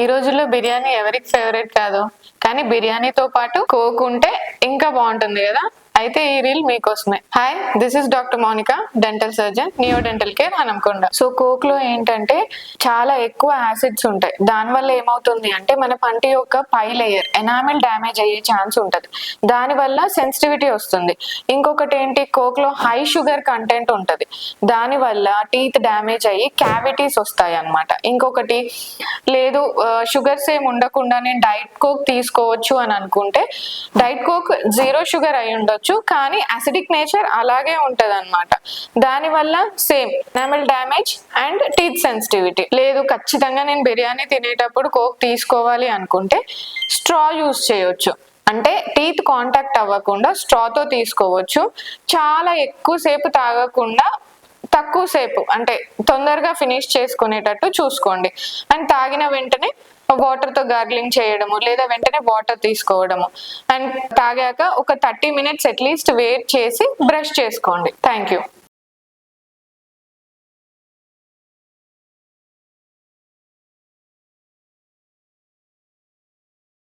ఈ రోజుల్లో బిర్యానీ ఎవరికి ఫేవరెట్ కాదు, కానీ బిర్యానీతో పాటు కోక్ ఉంటే ఇంకా బాగుంటుంది కదా. అయితే ఈ రీల్ మీకోసమే. Hi, this is doctor Monika, dental surgeon, neo dental care Hanamkonda. So కోక్ లో ఏంటంటే చాలా ఎక్కువ యాసిడ్స్ ఉంటాయి. దానివల్ల ఏమవుతుంది అంటే మన పంటి యొక్క పై లేయర్ ఎనామిల్ డ్యామేజ్ అయ్యే ఛాన్స్ ఉంటుంది. దానివల్ల సెన్సిటివిటీ వస్తుంది. ఇంకొకటి ఏంటి, కోక్ లో హై షుగర్ కంటెంట్ ఉంటుంది. దానివల్ల టీత్ డ్యామేజ్ అయ్యి క్యావిటీస్ వస్తాయి అన్నమాట. ఇంకొకటి లేదు, షుగర్స్ ఏమి ఉండకుండా నేను డైట్ కోక్ తీసుకోవచ్చు అని అనుకుంటే, డైట్ కోక్ 0 షుగర్ అయి ఉండొచ్చు, కానీ అసిడిక్ నేచర్ అలాగే ఉంటది అనమాట. దానివల్ల same enamel damage and teeth sensitivity. లేదు ఖచ్చితంగా నేను బిర్యానీ తినేటప్పుడు కోక్ తీసుకోవాలి అనుకుంటే స్ట్రా యూస్ చేయొచ్చు. అంటే టీత్ కాంటాక్ట్ అవ్వకుండా స్ట్రాతో తీసుకోవచ్చు. చాలా ఎక్కువసేపు తాగకుండా తక్కువ సేపు, అంటే తొందరగా ఫినిష్ చేసుకునేటట్టు చూసుకోండి. అండ్ తాగిన వెంటనే వాటర్ తో గార్గ్లింగ్ చేయడము, లేదా వెంటనే వాటర్ తీసుకోవడము. అండ్ తాగాక ఒక 30 minutes అట్లీస్ట్ వెయిట్ చేసి బ్రష్ చేసుకోండి. Thank you.